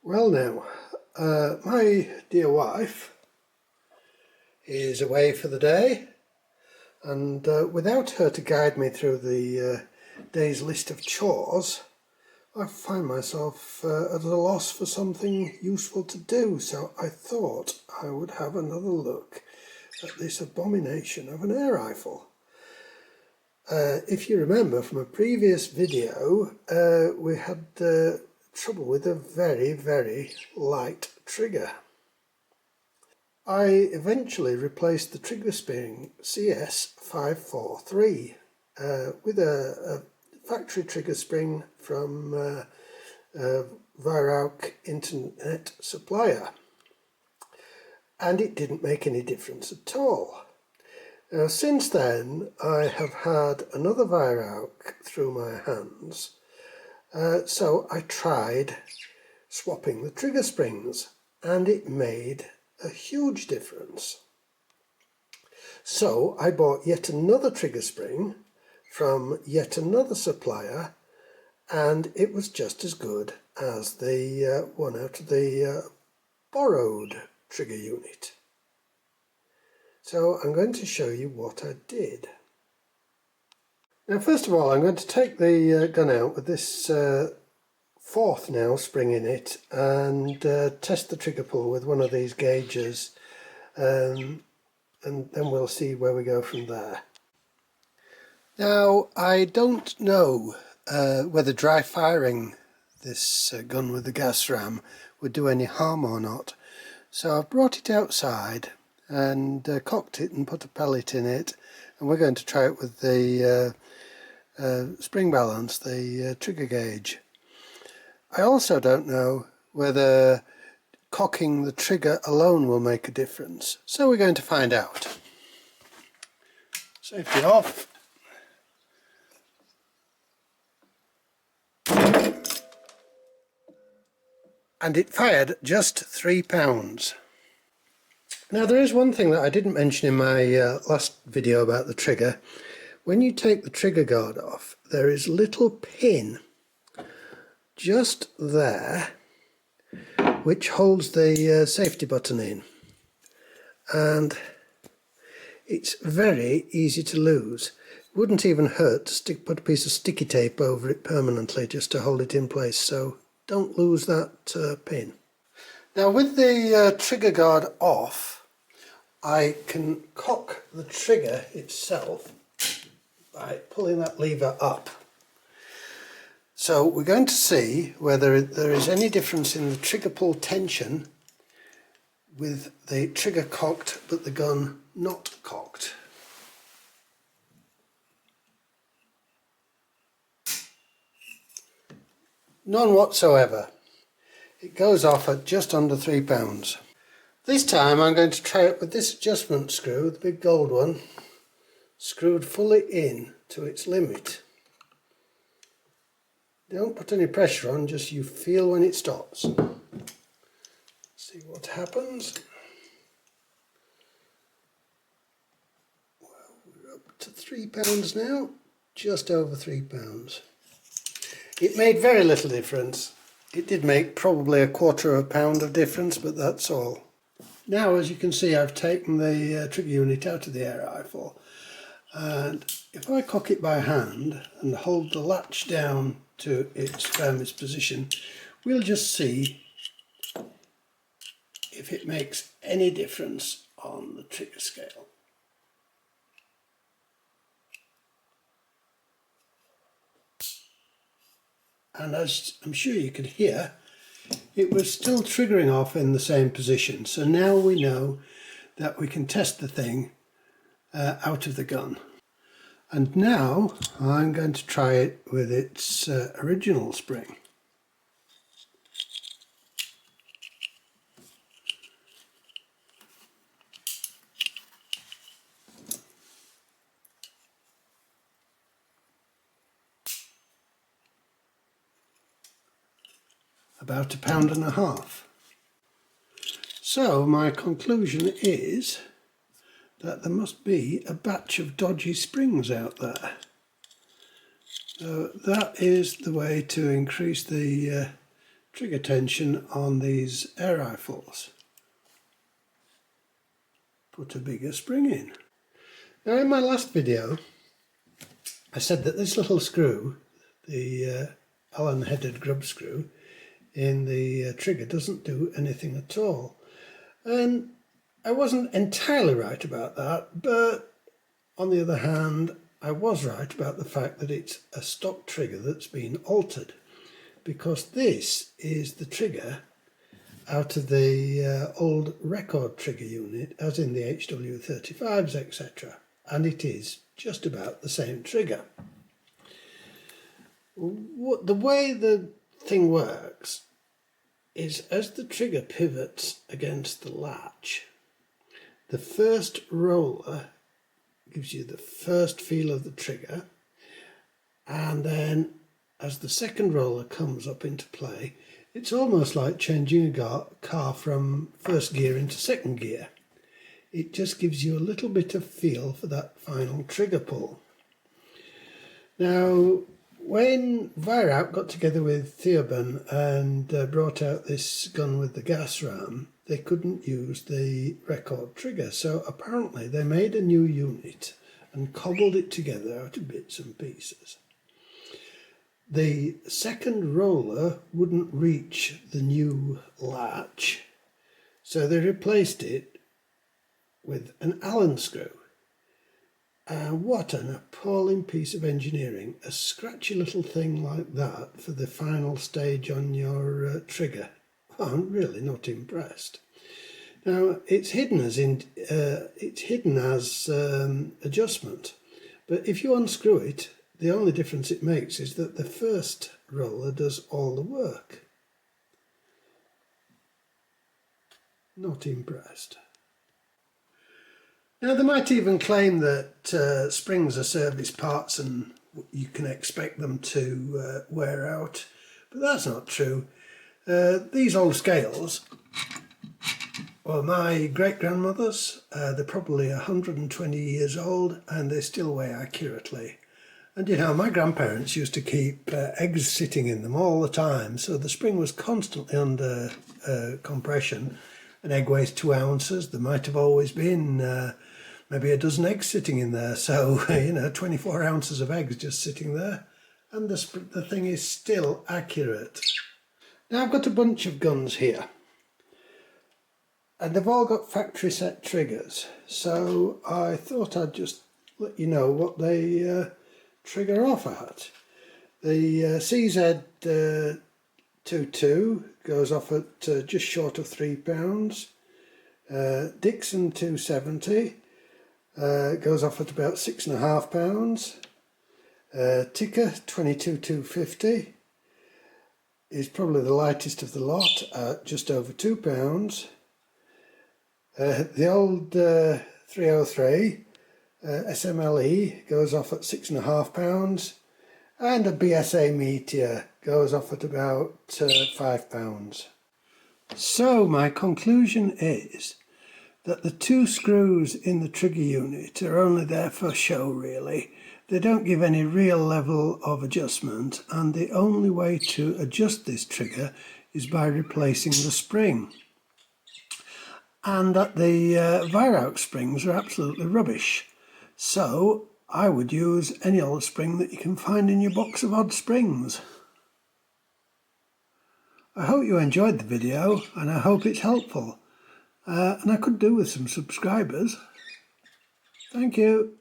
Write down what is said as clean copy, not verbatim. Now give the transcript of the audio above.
Well now, my dear wife is away for the day, and without her to guide me through the day's list of chores, I find myself at a loss for something useful to do, so I thought I would have another look at this abomination of an air rifle. If you remember from a previous video, we had trouble with a very light trigger. I eventually replaced the trigger spring CS543 with a factory trigger spring from Weihrauch internet supplier, and it didn't make any difference at all. Now, since then I have had another Weihrauch through my hands, so I tried swapping the trigger springs, and it made a huge difference. So I bought yet another trigger spring from yet another supplier, and it was just as good as the one out of the borrowed trigger unit. So I'm going to show you what I did. Now, first of all, I'm going to take the gun out with this fourth now spring in it and test the trigger pull with one of these gauges, and then we'll see where we go from there. Now, I don't know whether dry firing this gun with the gas ram would do any harm or not, so I've brought it outside and cocked it and put a pellet in it, and we're going to try it with the spring balance, the trigger gauge. I also don't know whether cocking the trigger alone will make a difference, so we're going to find out. Safety off. And it fired just 3 pounds. Now, there is one thing that I didn't mention in my last video about the trigger. When you take the trigger guard off, there is a little pin just there which holds the safety button in, and it's very easy to lose. It wouldn't even hurt to put a piece of sticky tape over it permanently just to hold it in place, so don't lose that pin. Now, with the trigger guard off, I can cock the trigger itself by pulling that lever up. So we're going to see whether there is any difference in the trigger pull tension with the trigger cocked but the gun not cocked. None whatsoever. It goes off at just under 3 pounds. This time I'm going to try it with this adjustment screw, the big gold one, screwed fully in to its limit. Don't put any pressure on, just you feel when it stops. See what happens. Well, we're up to 3 pounds now, just over 3 pounds. It made very little difference. It did make probably a quarter of a pound of difference, but that's all. Now, as you can see, I've taken the trigger unit out of the air rifle, and if I cock it by hand and hold the latch down to its firmest position, we'll just see if it makes any difference on the trigger scale. And as I'm sure you can hear, it was still triggering off in the same position. So now we know that we can test the thing out of the gun. And now I'm going to try it with its original spring. About 1.5 pounds. So my conclusion is that there must be a batch of dodgy springs out there. So that is the way to increase the trigger tension on these air rifles. Put a bigger spring in. Now in my last video I said that this little screw, the Allen headed grub screw in the trigger, doesn't do anything at all. And I wasn't entirely right about that, but on the other hand I was right about the fact that it's a stock trigger that's been altered, because this is the trigger out of the old record trigger unit, as in the HW35s, etc. And it is just about the same trigger. The way the thing works is, as the trigger pivots against the latch, the first roller gives you the first feel of the trigger, and then as the second roller comes up into play, it's almost like changing a car from first gear into second gear. It just gives you a little bit of feel for that final trigger pull. Now, when Weihrauch got together with Theoben and brought out this gun with the gas ram, they couldn't use the record trigger, so apparently they made a new unit and cobbled it together out of bits and pieces. The second roller wouldn't reach the new latch, so they replaced it with an Allen screw. What an appalling piece of engineering, a scratchy little thing like that for the final stage on your trigger. I'm really not impressed. Now it's hidden as adjustment, but if you unscrew it, the only difference it makes is that the first roller does all the work. Not impressed. Now they might even claim that springs are service parts and you can expect them to wear out, but that's not true. These old scales, well, my great-grandmother's, they're probably 120 years old and they still weigh accurately. And you know, my grandparents used to keep eggs sitting in them all the time, so the spring was constantly under compression. An egg weighs 2 ounces. There might have always been maybe a dozen eggs sitting in there, so you know, 24 ounces of eggs just sitting there, and the thing is still accurate. Now I've got a bunch of guns here, and they've all got factory set triggers, so I thought I'd just let you know what they trigger off at. The CZ22 goes off at just short of £3. Dixon 270 goes off at about £6.5. Ticker 22250 is probably the lightest of the lot at just over £2. The old 303 SMLE goes off at £6.5, and a BSA Meteor goes off at about £5. So my conclusion is that the 2 screws in the trigger unit are only there for show, really. They don't give any real level of adjustment, and the only way to adjust this trigger is by replacing the spring. And that the Weihrauch springs are absolutely rubbish. So I would use any old spring that you can find in your box of odd springs. I hope you enjoyed the video, and I hope it's helpful. And I could do with some subscribers. Thank you.